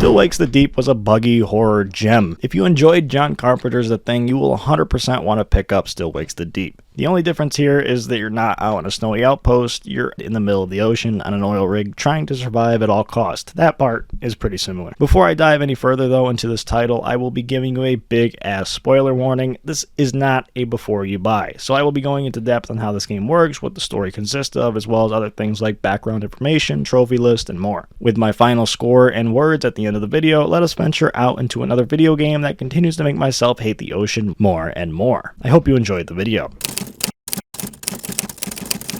Still Wakes the Deep was a Buggy horror gem. If you enjoyed John Carpenter's The Thing, you will 100% want to pick up Still Wakes the Deep. The only difference here is that you're not out on a snowy outpost, you're in the middle of the ocean on an oil rig trying to survive at all costs. That part is pretty similar. Before I dive any further though into this title, I will be giving you a big ass spoiler warning. This is not a before you buy, so I will be going into depth on how this game works, what the story consists of, as well as other things like background information, trophy list, and more. With my final score and words at the end of the video, let us venture out into another video game that continues to make myself hate the ocean more and more. I hope you enjoyed the video.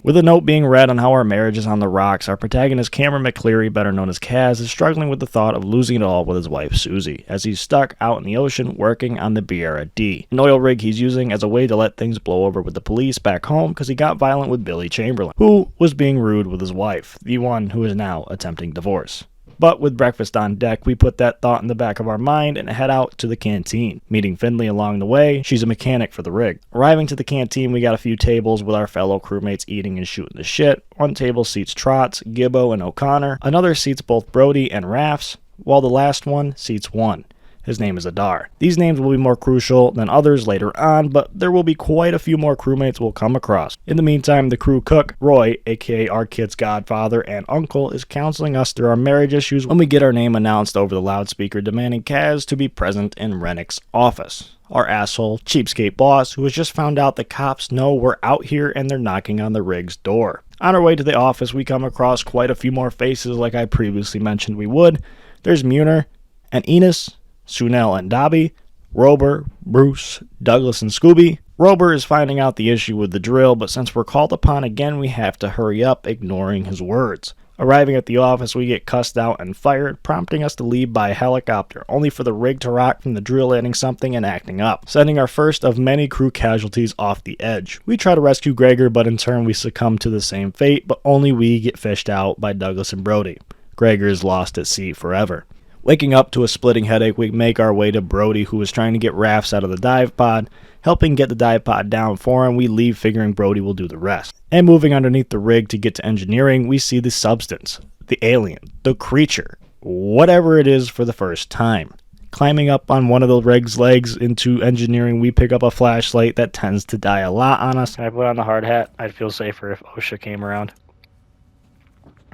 With a note being read on how our marriage is on the rocks, our protagonist Cameron McCleary, better known as Kaz, is struggling with the thought of losing it all with his wife Susie, as he's stuck out in the ocean working on the Beara D, an oil rig he's using as a way to let things blow over with the police back home because he got violent with Billy Chamberlain, who was being rude with his wife, the one who is now attempting divorce. But with breakfast on deck, we put that thought in the back of our mind and head out to the canteen. Meeting Finley along the way, she's a mechanic for the rig. Arriving to the canteen, we got a few tables with our fellow crewmates eating and shooting the shit. One table seats Trotz, Gibbo, and O'Connor. Another seats both Brody and Rafts, while the last one seats one. His name is Adar. These names will be more crucial than others later on, but there will be quite a few more crewmates we'll come across. In the meantime, the crew cook, Roy, aka our kid's godfather and uncle, is counseling us through our marriage issues when we get our name announced over the loudspeaker, demanding Kaz to be present in Rennick's office. Our asshole, cheapskate boss, who has just found out the cops know we're out here and they're knocking on the rig's door. On our way to the office, we come across quite a few more faces like I previously mentioned we would. There's Muner and Enos, Sunel and Dobby, Rober, Bruce, Douglas, and Scooby. Rober is finding out the issue with the drill, but since we're called upon again, we have to hurry up, ignoring his words. Arriving at the office, we get cussed out and fired, prompting us to leave by helicopter, only for the rig to rock from the drill hitting something and acting up, sending our first of many crew casualties off the edge. We try to rescue Gregor, but in turn we succumb to the same fate, but only we get fished out by Douglas and Brody. Gregor is lost at sea forever. Waking up to a splitting headache, we make our way to Brody, who is trying to get Rafts out of the dive pod. Helping get the dive pod down for him, we leave figuring Brody will do the rest. And moving underneath the rig to get to engineering, we see the substance, the alien, the creature, whatever it is for the first time. Climbing up on one of the rig's legs into engineering, we pick up a flashlight that tends to die a lot on us. Can I put on the hard hat? I'd feel safer if OSHA came around.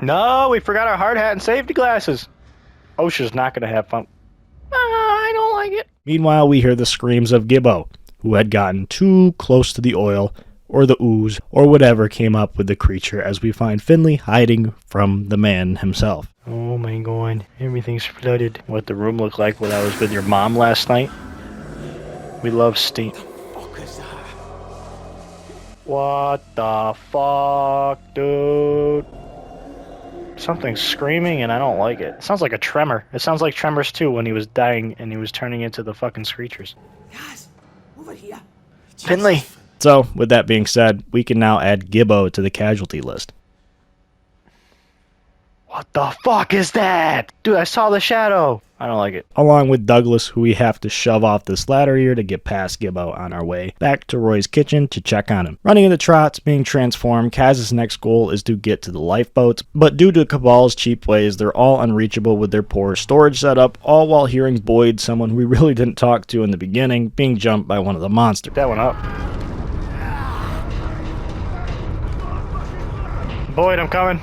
No, we forgot our hard hat and safety glasses. OSHA's not going to have fun. I don't like it. Meanwhile, we hear the screams of Gibbo, who had gotten too close to the oil, or the ooze, or whatever came up with the creature, as we find Finley hiding from the man himself. Oh my god, everything's flooded. What the room looked like when I was with your mom last night. We love steam. What the fuck, dude? Something's screaming and I don't like it. It sounds like a tremor. It sounds like Tremors 2 when he was dying and he was turning into the fucking screechers. Guys, over here. Finley! So, with that being said, we can now add Gibbo to the casualty list. What the fuck is that? Dude, I saw the shadow! I don't like it. Along with Douglas, who we have to shove off this ladder here to get past Gibbo on our way back to Roy's kitchen to check on him. Running into Trotz, being transformed, Kaz's next goal is to get to the lifeboats, but due to Cabal's cheap ways, they're all unreachable with their poor storage setup, all while hearing Boyd, someone we really didn't talk to in the beginning, being jumped by one of the monsters. That one up. Boyd, I'm coming.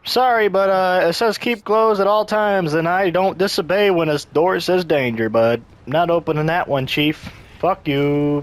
Sorry, but it says keep closed at all times, and I don't disobey when a door says danger, but not opening that one, Chief. Fuck you.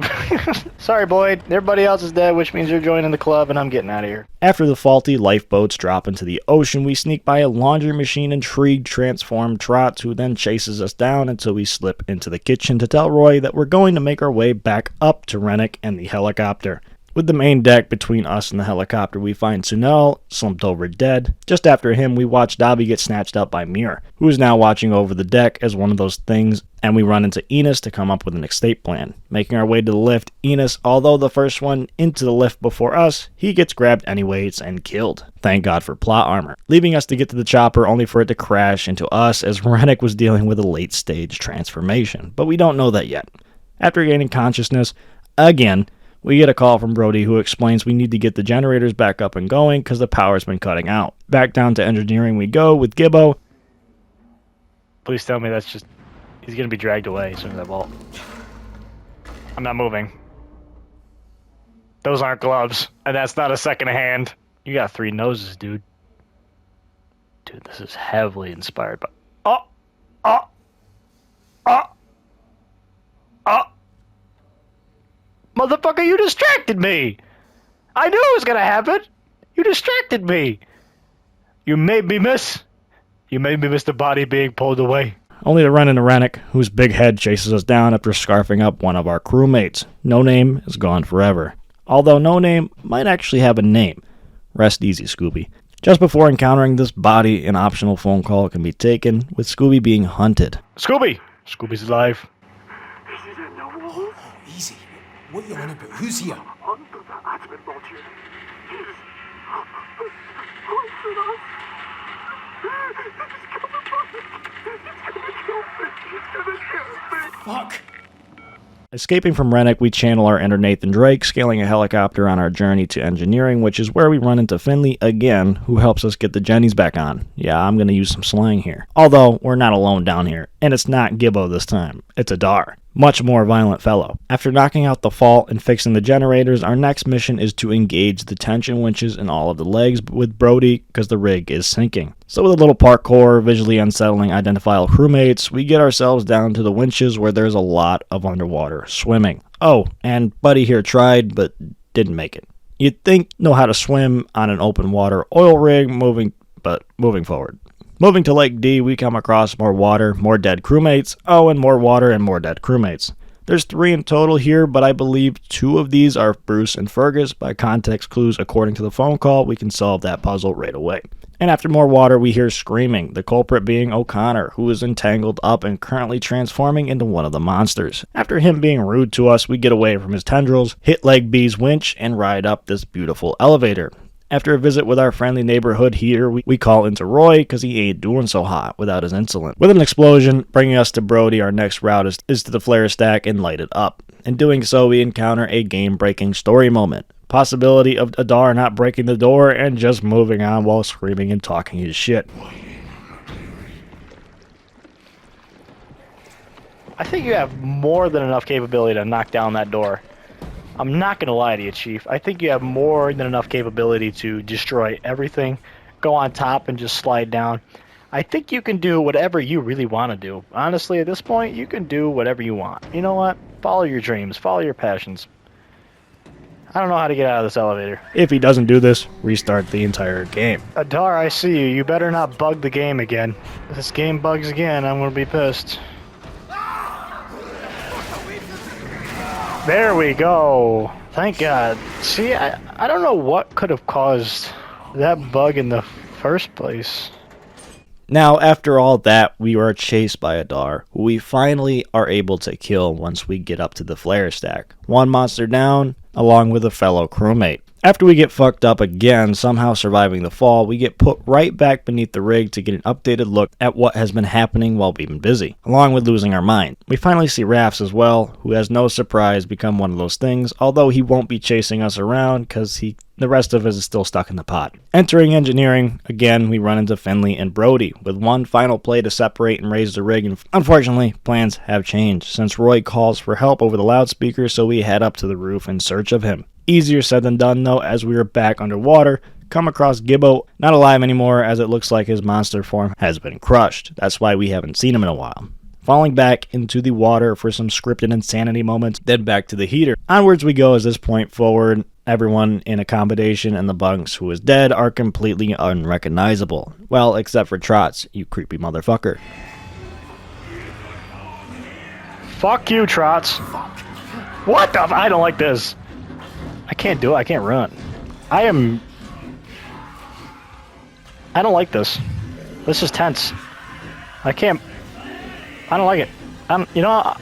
Sorry, Boyd. Everybody else is dead, which means you're joining the club, and I'm getting out of here. After the faulty lifeboats drop into the ocean, we sneak by a laundry machine intrigued transformed Trotz, who then chases us down until we slip into the kitchen to tell Roy that we're going to make our way back up to Rennick and the helicopter. With the main deck between us and the helicopter, we find Sunel slumped over dead. Just after him, we watch Dobby get snatched up by Muir, who is now watching over the deck as one of those things, and we run into Enos to come up with an escape plan. Making our way to the lift, Enos, although the first one into the lift before us, he gets grabbed anyways and killed. Thank God for plot armor. Leaving us to get to the chopper only for it to crash into us as Rennick was dealing with a late stage transformation, but we don't know that yet. After gaining consciousness, again, We get a call from Brody who explains we need to get the generators back up and going because the power's been cutting out. Back down to engineering we go with Gibbo. Please tell me that's just... He's gonna be dragged away as soon as I vault. I'm not moving. Those aren't gloves, and that's not a second hand. You got 3 noses, dude. Dude, this is heavily inspired by... Oh! Oh! Oh! Oh! Motherfucker, you distracted me! I knew it was gonna happen! You distracted me! You made me miss! You made me miss the body being pulled away. Only to run into Rennick, whose big head chases us down after scarfing up one of our crewmates. No Name is gone forever. Although No Name might actually have a name. Rest easy, Scooby. Just before encountering this body, an optional phone call can be taken, with Scooby being hunted. Scooby! Scooby's alive. Oh, easy. What are you on about? Who's here? Under the admin module. He's hunting us. He's coming back. He's gonna kill me. Fuck. Escaping from Rennick, we channel our inner Nathan Drake, scaling a helicopter on our journey to engineering, which is where we run into Finley again, who helps us get the Jennies back on. Yeah, I'm going to use some slang here. Although, we're not alone down here, and it's not Gibbo this time. It's Adar. Much more violent fellow. After knocking out the fault and fixing the generators, our next mission is to engage the tension winches in all of the legs with Brody because the rig is sinking. So with a little parkour, visually unsettling identifiable crewmates, we get ourselves down to the winches where there's a lot of underwater swimming. Oh, and Buddy here tried, but didn't make it. You'd think know how to swim on an open water oil rig, moving forward. Moving to Lake D, we come across more water, more dead crewmates, and more water and more dead crewmates. There's 3 in total here, but I believe 2 of these are Bruce and Fergus. By context clues according to the phone call, we can solve that puzzle right away. And after more water, we hear screaming, the culprit being O'Connor, who is entangled up and currently transforming into one of the monsters. After him being rude to us, we get away from his tendrils, hit Leg B's winch, and ride up this beautiful elevator. After a visit with our friendly neighborhood here, we call into Roy because he ain't doing so hot without his insulin. With an explosion, bringing us to Brody, our next route is to the flare stack and light it up. In doing so, we encounter a game-breaking story moment. Possibility of Adar not breaking the door and just moving on while screaming and talking his shit. I think you have more than enough capability to knock down that door. I'm not going to lie to you, Chief. I think you have more than enough capability to destroy everything, go on top, and just slide down. I think you can do whatever you really want to do. Honestly, at this point, you can do whatever you want. You know what? Follow your dreams. Follow your passions. I don't know how to get out of this elevator. If he doesn't do this, restart the entire game. Adar, I see you. You better not bug the game again. If this game bugs again, I'm going to be pissed. There we go. Thank God. See, I don't know what could have caused that bug in the first place. Now, after all that, we are chased by Adar, who we finally are able to kill once we get up to the flare stack. One monster down, along with a fellow crewmate. After we get fucked up again, somehow surviving the fall, we get put right back beneath the rig to get an updated look at what has been happening while we've been busy, along with losing our mind. We finally see Rafts as well, who has no surprise become one of those things, although he won't be chasing us around because the rest of us is still stuck in the pot. Entering engineering, again we run into Finley and Brody, with one final play to separate and raise the rig, and unfortunately, plans have changed, since Roy calls for help over the loudspeaker, so we head up to the roof in search of him. Easier said than done though, as we are back underwater, come across Gibbo, not alive anymore as it looks like his monster form has been crushed. That's why we haven't seen him in a while. Falling back into the water for some scripted insanity moments, then back to the heater. Onwards we go as this point forward. Everyone in accommodation and the bunks who is dead are completely unrecognizable. Well, except for Trots, you creepy motherfucker. Fuck you, Trots. What the I don't like this. I can't do it. I can't run. I don't like this. This is tense. I don't like it. I'm not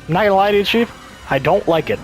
gonna lie to you, Chief. I don't like it.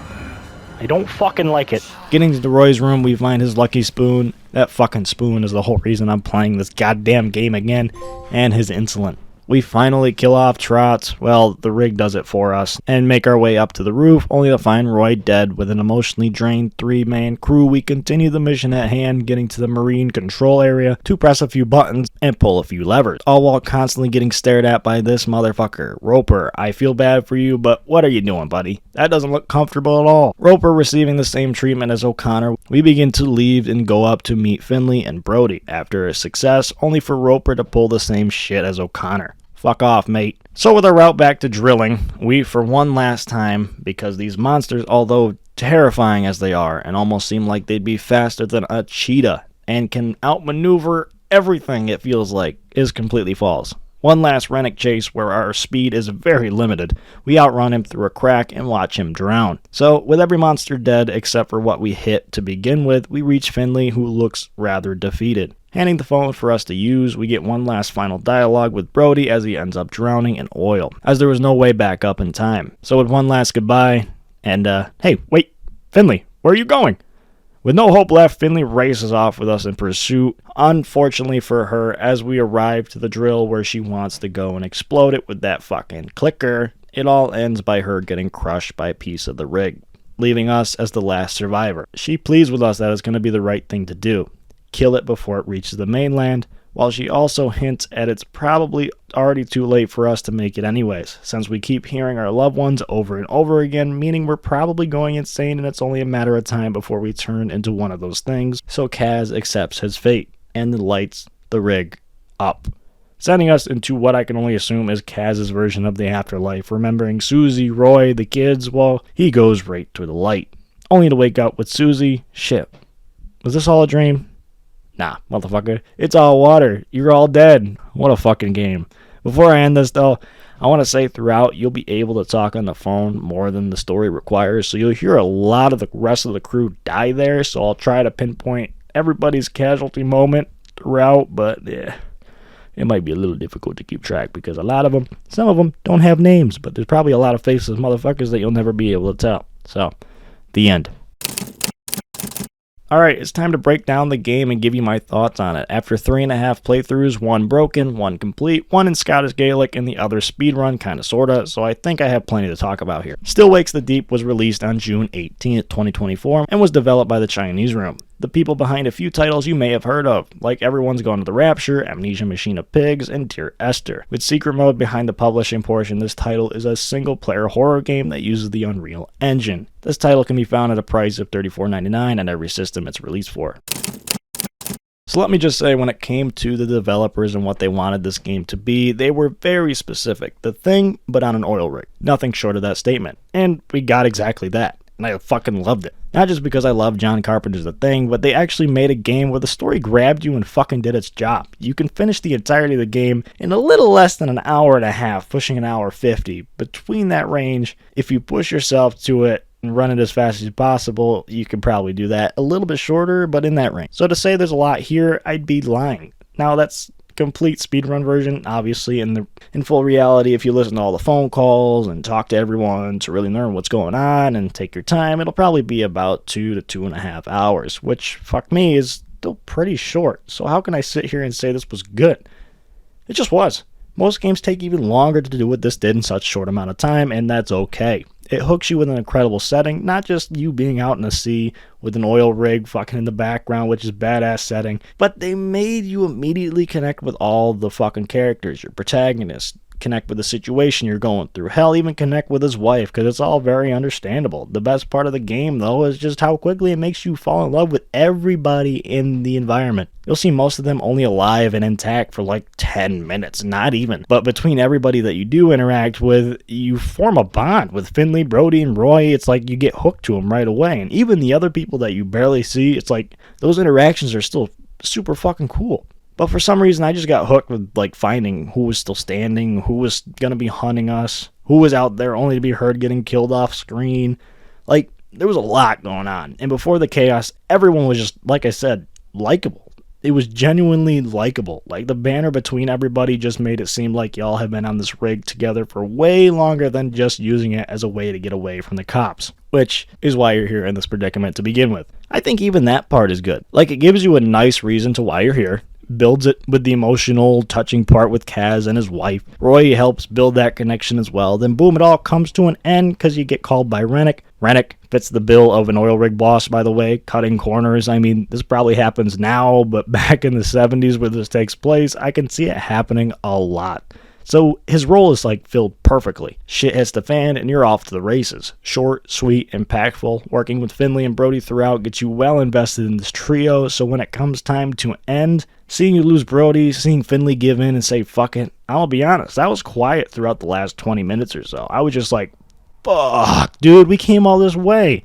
I don't fucking like it. Getting to Roy's room, we find his lucky spoon. That fucking spoon is the whole reason I'm playing this goddamn game again. And his insulin. We finally kill off Trotz, well, the rig does it for us, and make our way up to the roof, only to find Roy dead. With an emotionally drained 3-man crew, we continue the mission at hand, getting to the marine control area to press a few buttons and pull a few levers, all while constantly getting stared at by this motherfucker. Roper, I feel bad for you, but what are you doing, buddy? That doesn't look comfortable at all. Roper receiving the same treatment as O'Connor, we begin to leave and go up to meet Finley and Brody. After a success, only for Roper to pull the same shit as O'Connor. Fuck off, mate. So with our route back to drilling, we, for one last time, because these monsters, although terrifying as they are, and almost seem like they'd be faster than a cheetah, and can outmaneuver everything it feels like, is completely false. One last Rennick chase where our speed is very limited. We outrun him through a crack and watch him drown. So, with every monster dead except for what we hit to begin with, we reach Finley, who looks rather defeated. Handing the phone for us to use, we get one last final dialogue with Brody as he ends up drowning in oil, as there was no way back up in time. So with one last goodbye, and hey, wait, Finley, where are you going? With no hope left, Finley races off with us in pursuit. Unfortunately for her, as we arrive to the drill where she wants to go and explode it with that fucking clicker, it all ends by her getting crushed by a piece of the rig, leaving us as the last survivor. She pleads with us that it's going to be the right thing to do. Kill it before it reaches the mainland, while she also hints at it's probably already too late for us to make it anyways, since we keep hearing our loved ones over and over again, meaning we're probably going insane and it's only a matter of time before we turn into one of those things. So Kaz accepts his fate and then lights the rig up, sending us into what I can only assume is Kaz's version of the afterlife, remembering Susie, Roy, the kids. Well, he goes right to the light, only to wake up with Susie. Shit, was this all a dream? Nah, motherfucker, it's all water. You're all dead. What a fucking game. Before I end this, though, I want to say throughout, you'll be able to talk on the phone more than the story requires, so you'll hear a lot of the rest of the crew die there, so I'll try to pinpoint everybody's casualty moment throughout, but yeah, it might be a little difficult to keep track, because a lot of them, some of them don't have names, but there's probably a lot of faces of motherfuckers that you'll never be able to tell. So, the end. Alright, it's time to break down the game and give you my thoughts on it. After 3.5 playthroughs, one broken, one complete, one in Scottish Gaelic, and the other speedrun, kinda sorta, so I think I have plenty to talk about here. Still Wakes the Deep was released on June 18th, 2024, and was developed by the Chinese Room, the people behind a few titles you may have heard of, like Everyone's Gone to the Rapture, Amnesia Machine of Pigs, and Dear Esther. With secret mode behind the publishing portion, this title is a single-player horror game that uses the Unreal Engine. This title can be found at a price of $34.99 on every system it's released for. So let me just say, when it came to the developers and what they wanted this game to be, they were very specific. The Thing, but on an oil rig. Nothing short of that statement. And we got exactly that. And I fucking loved it. Not just because I love John Carpenter's The Thing, but they actually made a game where the story grabbed you and fucking did its job. You can finish the entirety of the game in a little less than an hour and a half, pushing an hour 50. Between that range, if you push yourself to it and run it as fast as possible, you can probably do that. A little bit shorter, but in that range. So to say there's a lot here, I'd be lying. Now that's complete speedrun version. Obviously, in full reality, if you listen to all the phone calls and talk to everyone to really learn what's going on and take your time, it'll probably be about 2 to 2.5 hours, which, fuck me, is still pretty short. So how can I sit here and say this was good? It just was. Most games take even longer to do what this did in such a short amount of time, and that's okay. It hooks you with an incredible setting, not just you being out in the sea with an oil rig fucking in the background, which is badass setting, but they made you immediately connect with all the fucking characters, your protagonist, connect with the situation you're going through, hell, even connect with his wife, because it's all very understandable. The best part of the game, though, is just how quickly it makes you fall in love with everybody in the environment. You'll see most of them only alive and intact for like 10 minutes, not even. But between everybody that you do interact with, you form a bond with Finley, Brody, and Roy. It's like you get hooked to them right away. And even the other people that you barely see, it's like those interactions are still super fucking cool. But for some reason, I just got hooked with like finding who was still standing, who was going to be hunting us, who was out there only to be heard getting killed off screen. Like, there was a lot going on. And before the chaos, everyone was just, like I said, likable. It was genuinely likable. Like, the banner between everybody just made it seem like y'all have been on this rig together for way longer than just using it as a way to get away from the cops, which is why you're here in this predicament to begin with. I think even that part is good. Like, it gives you a nice reason to why you're here. builds it with the emotional, touching part with Kaz and his wife. Roy helps build that connection as well. Then boom, it all comes to an end because you get called by Rennick. Rennick fits the bill of an oil rig boss, by the way, cutting corners. I mean, this probably happens now, but back in the 70s where this takes place, I can see it happening a lot. So his role is like filled perfectly. Shit hits the fan and you're off to the races. Short, sweet, impactful. Working with Finley and Brody throughout gets you well invested in this trio, so when it comes time to end, seeing you lose Brody, seeing Finley give in and say fuck it, I'll be honest, I was quiet throughout the last 20 minutes or so. I was just like, fuck, dude, we came all this way.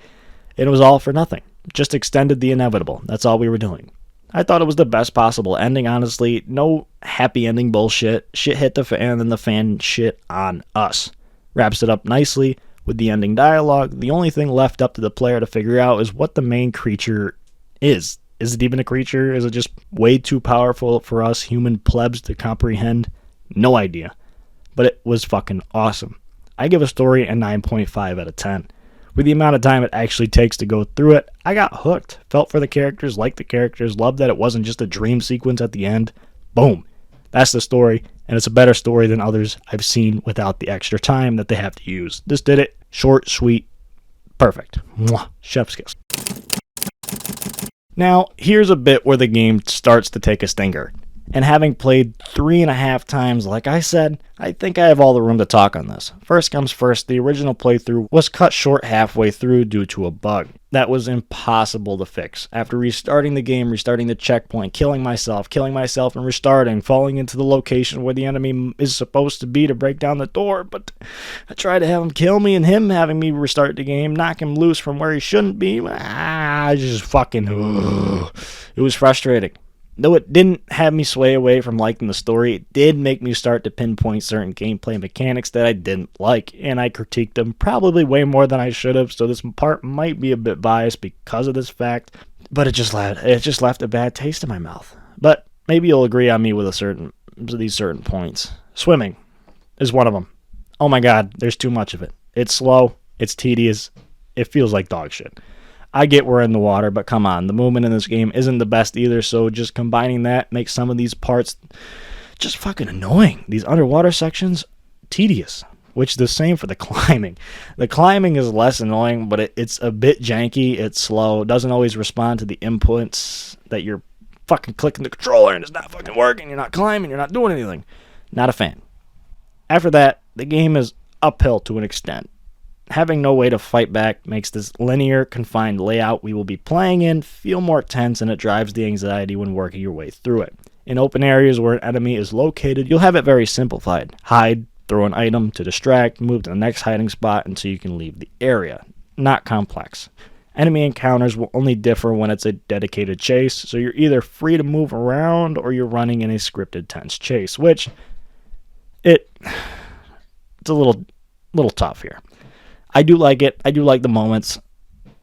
And it was all for nothing. Just extended the inevitable. That's all we were doing. I thought it was the best possible ending, honestly. No happy ending bullshit. Shit hit the fan and the fan shit on us. Wraps it up nicely with the ending dialogue. The only thing left up to the player to figure out is what the main creature is. Is it even a creature? Is it just way too powerful for us human plebs to comprehend? No idea. But it was fucking awesome. I give a story a 9.5 out of 10. With the amount of time it actually takes to go through it, I got hooked. Felt for the characters, liked the characters, loved that it wasn't just a dream sequence at the end. Boom. That's the story, and it's a better story than others I've seen without the extra time that they have to use. This did it. Short, sweet, perfect. Mwah. Chef's kiss. Now, here's a bit where the game starts to take a stinker. And having played 3.5 times, like I said, I think I have all the room to talk on this. First comes first, the original playthrough was cut short halfway through due to a bug. That was impossible to fix. After restarting the game, restarting the checkpoint, killing myself and restarting, falling into the location where the enemy is supposed to be to break down the door, but I tried to have him kill me and him having me restart the game, knock him loose from where he shouldn't be. Just fucking, it was frustrating. Though it didn't have me sway away from liking the story, it did make me start to pinpoint certain gameplay mechanics that I didn't like, and I critiqued them probably way more than I should have, so this part might be a bit biased because of this fact, but it just left a bad taste in my mouth. But maybe you'll agree on me with these certain points. Swimming is one of them. Oh my god, there's too much of it. It's slow, it's tedious, it feels like dog shit. I get we're in the water, but come on, the movement in this game isn't the best either, so just combining that makes some of these parts just fucking annoying. These underwater sections, tedious, which is the same for the climbing. The climbing is less annoying, but it's a bit janky, it's slow, doesn't always respond to the inputs that you're fucking clicking the controller and it's not fucking working, you're not climbing, you're not doing anything. Not a fan. After that, the game is uphill to an extent. Having no way to fight back makes this linear, confined layout we will be playing in feel more tense, and it drives the anxiety when working your way through it. In open areas where an enemy is located, you'll have it very simplified. Hide, throw an item to distract, move to the next hiding spot until you can leave the area. Not complex. Enemy encounters will only differ when it's a dedicated chase, so you're either free to move around or you're running in a scripted tense chase, which it's a little tough here. I do like it. I do like the moments.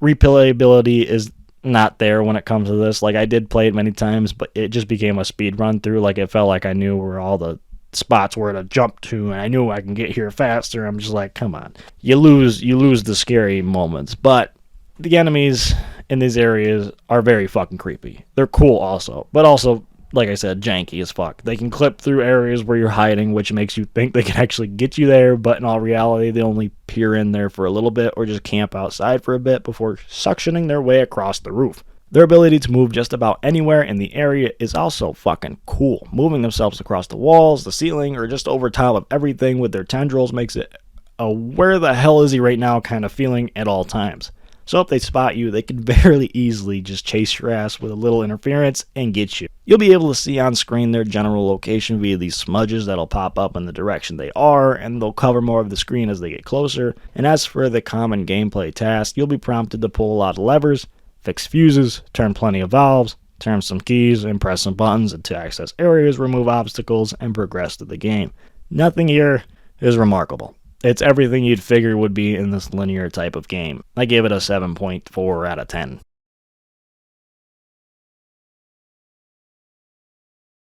Replayability is not there when it comes to this. Like, I did play it many times, but it just became a speed run through. Like, it felt like I knew where all the spots were to jump to, and I knew I can get here faster. I'm just like, come on. You lose the scary moments. But the enemies in these areas are very fucking creepy. They're cool also, but also, like I said, janky as fuck. They can clip through areas where you're hiding, which makes you think they can actually get you there, but in all reality, they only peer in there for a little bit or just camp outside for a bit before suctioning their way across the roof. Their ability to move just about anywhere in the area is also fucking cool. Moving themselves across the walls, the ceiling, or just over top of everything with their tendrils makes it a where the hell is he right now kind of feeling at all times. So if they spot you, they can very easily just chase your ass with a little interference and get you. You'll be able to see on screen their general location via these smudges that'll pop up in the direction they are, and they'll cover more of the screen as they get closer. And as for the common gameplay task, you'll be prompted to pull a lot of levers, fix fuses, turn plenty of valves, turn some keys, and press some buttons to access areas, remove obstacles, and progress through the game. Nothing here is remarkable. It's everything you'd figure would be in this linear type of game. I gave it a 7.4 out of 10.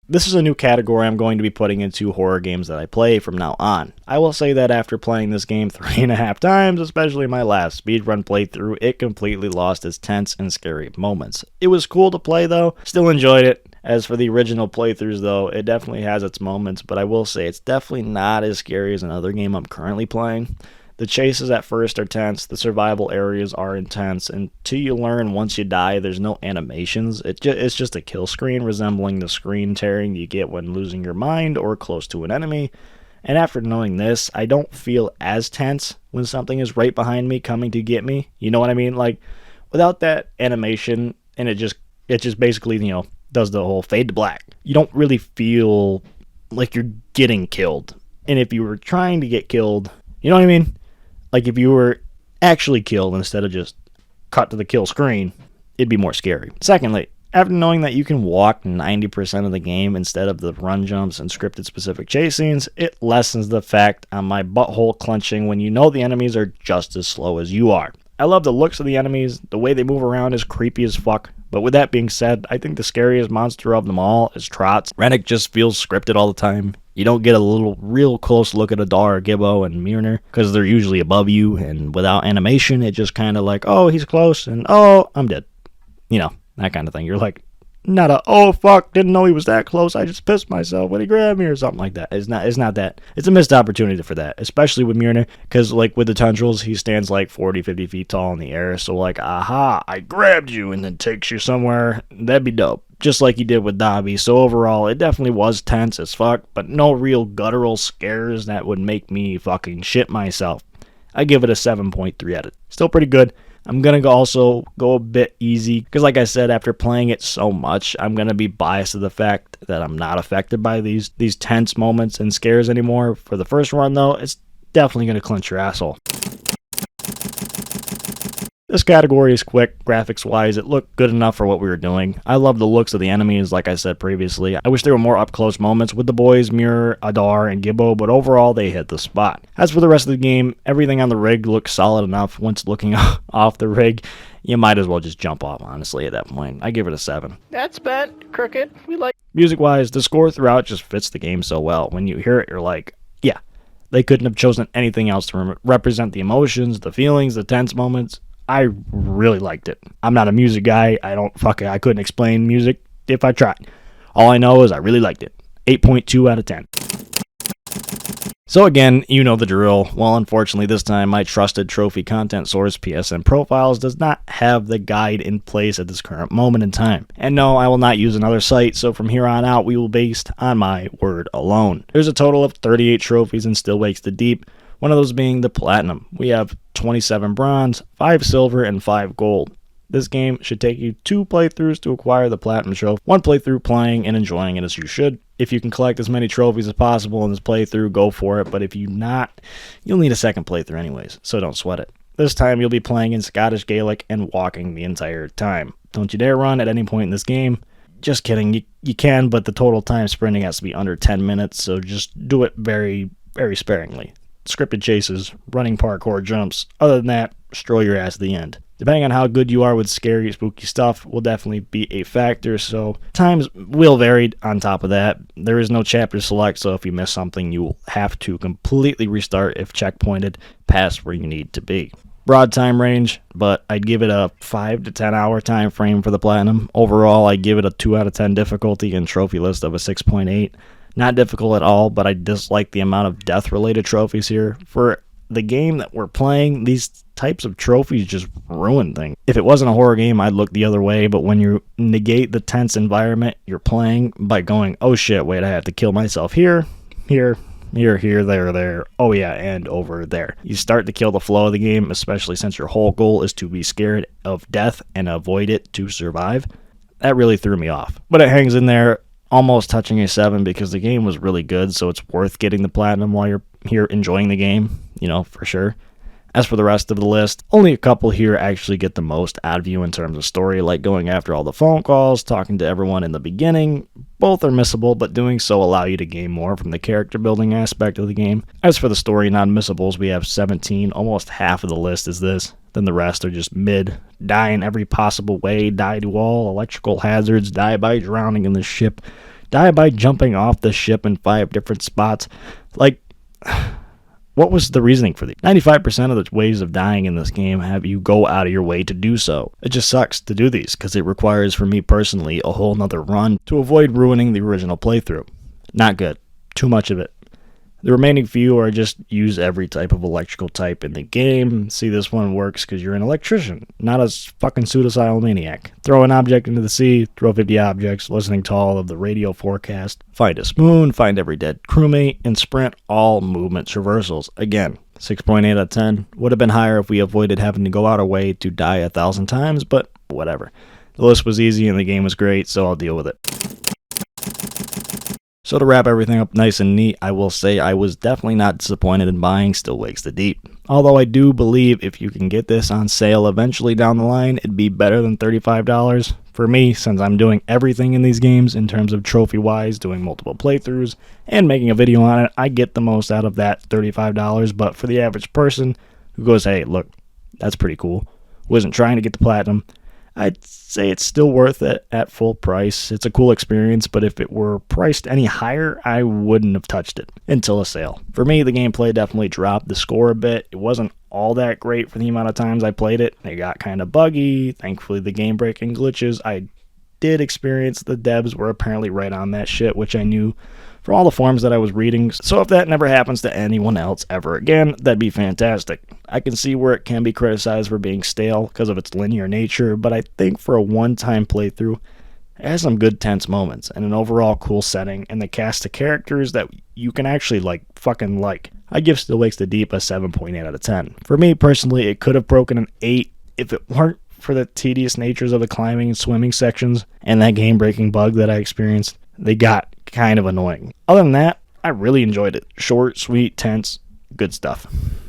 This is a new category I'm going to be putting into horror games that I play from now on. I will say that after playing this game 3.5 times, especially my last speedrun playthrough, it completely lost its tense and scary moments. It was cool to play though, still enjoyed it, As for the original playthroughs, though, it definitely has its moments, but I will say it's definitely not as scary as another game I'm currently playing. The chases at first are tense, the survival areas are intense, and till you learn once you die, there's no animations. It's just a kill screen resembling the screen tearing you get when losing your mind or close to an enemy. And after knowing this, I don't feel as tense when something is right behind me coming to get me. You know what I mean? Like, without that animation, and it just basically, does the whole fade to black. You don't really feel like you're getting killed. And if you were trying to get killed, you know what I mean? Like if you were actually killed instead of just cut to the kill screen, it'd be more scary. Secondly, after knowing that you can walk 90% of the game instead of the run jumps and scripted specific chase scenes, it lessens the fact on my butthole clenching when you know the enemies are just as slow as you are. I love the looks of the enemies, the way they move around is creepy as fuck. But with that being said, I think the scariest monster of them all is Trots. Rennick just feels scripted all the time. You don't get a real close look at Adar, Gibbo, and Mjolnir because they're usually above you, and without animation, it just kind of like, oh, he's close, and oh, I'm dead. That kind of thing. You're like, not a, oh, fuck, didn't know he was that close, I just pissed myself when he grabbed me, or something like that. It's not that. It's a missed opportunity for that, especially with Mjolnir, because, like, with the tendrils, he stands, like, 40, 50 feet tall in the air, so, like, aha, I grabbed you, and then takes you somewhere. That'd be dope. Just like he did with Dobby. So overall, it definitely was tense as fuck, but no real guttural scares that would make me fucking shit myself. I give it a 7.3 out of 10. Still pretty good. I'm going to also go a bit easy, because like I said, after playing it so much, I'm going to be biased to the fact that I'm not affected by these tense moments and scares anymore. For the first run, though, it's definitely going to clench your asshole. This category is quick, graphics-wise, it looked good enough for what we were doing. I love the looks of the enemies, like I said previously. I wish there were more up-close moments with the boys, Muir, Adar, and Gibbo, but overall, they hit the spot. As for the rest of the game, everything on the rig looks solid enough. Once looking off the rig, you might as well just jump off, honestly, at that point. I give it a 7. That's bent, crooked. We like. Music-wise, the score throughout just fits the game so well. When you hear it, you're like, yeah, they couldn't have chosen anything else to represent the emotions, the feelings, the tense moments. I really liked it. I'm not a music guy. I couldn't explain music if I tried. All I know is I really liked it. 8.2 out of 10. So again, you know the drill. Well, unfortunately this time my trusted trophy content source, PSN Profiles, does not have the guide in place at this current moment in time. And no, I will not use another site, so from here on out we will be based on my word alone. There's a total of 38 trophies in Still Wakes the Deep, one of those being the Platinum. We have 27 bronze, 5 silver, and 5 gold. This game should take you 2 playthroughs to acquire the Platinum Trophy, 1 playthrough playing and enjoying it as you should. If you can collect as many trophies as possible in this playthrough, go for it, but if you not, you'll need a second playthrough anyways, so don't sweat it. This time you'll be playing in Scottish Gaelic and walking the entire time. Don't you dare run at any point in this game. Just kidding, you can, but the total time sprinting has to be under 10 minutes, so just do it very, very sparingly. Scripted chases, running parkour jumps. Other than that, stroll your ass to the end. Depending on how good you are with scary, spooky stuff will definitely be a factor, so times will vary on top of that. There is no chapter select, so if you miss something, you will have to completely restart if checkpointed past where you need to be. Broad time range, but I'd give it a 5 to 10 hour time frame for the Platinum. Overall, I'd give it a 2 out of 10 difficulty and trophy list of a 6.8. Not difficult at all, but I dislike the amount of death-related trophies here. For the game that we're playing, these types of trophies just ruin things. If it wasn't a horror game, I'd look the other way, but when you negate the tense environment you're playing by going, oh shit, wait, I have to kill myself here, there, oh yeah, and over there. You start to kill the flow of the game, especially since your whole goal is to be scared of death and avoid it to survive. That really threw me off. But it hangs in there, almost touching a 7 because the game was really good, so it's worth getting the Platinum while you're here enjoying the game, for sure. As for the rest of the list, only a couple here actually get the most out of you in terms of story, like going after all the phone calls, talking to everyone in the beginning. Both are missable, but doing so allow you to gain more from the character building aspect of the game. As for the story non-missables, we have 17, almost half of the list is this. Then the rest are just mid. Die in every possible way, die to all electrical hazards, die by drowning in the ship, die by jumping off the ship in 5 different spots. Like, What was the reasoning for these? 95% of the ways of dying in this game have you go out of your way to do so. It just sucks to do these, because it requires, for me personally, a whole nother run to avoid ruining the original playthrough. Not good. Too much of it. The remaining few are just use every type of electrical type in the game. See, this one works because you're an electrician, not a fucking pseudocyle maniac. Throw an object into the sea, throw 50 objects, listening to all of the radio forecast, find a spoon, find every dead crewmate, and sprint all movement traversals. Again, 6.8 out of 10. Would have been higher if we avoided having to go out our way to die 1,000 times, but whatever. The list was easy and the game was great, so I'll deal with it. So to wrap everything up nice and neat, I will say I was definitely not disappointed in buying Still Wakes the Deep. Although I do believe if you can get this on sale eventually down the line, it'd be better than $35. For me, since I'm doing everything in these games in terms of trophy-wise, doing multiple playthroughs, and making a video on it, I get the most out of that $35, but for the average person who goes, hey, look, that's pretty cool, wasn't trying to get the platinum, I'd say it's still worth it at full price. It's a cool experience, but if it were priced any higher, I wouldn't have touched it until a sale. For me, the gameplay definitely dropped the score a bit. It wasn't all that great for the amount of times I played it. It got kind of buggy. Thankfully, the game-breaking glitches I did experience, the devs were apparently right on that shit, which I knew from all the forums that I was reading. So if that never happens to anyone else ever again, that'd be fantastic. I can see where it can be criticized for being stale because of its linear nature, but I think for a one-time playthrough, it has some good tense moments and an overall cool setting and the cast of characters that you can actually fucking like. I give Still Wakes the Deep a 7.8 out of 10. For me personally, it could have broken an 8 if it weren't for the tedious natures of the climbing and swimming sections and that game-breaking bug that I experienced. They got kind of annoying. Other than that, I really enjoyed it. Short, sweet, tense, good stuff.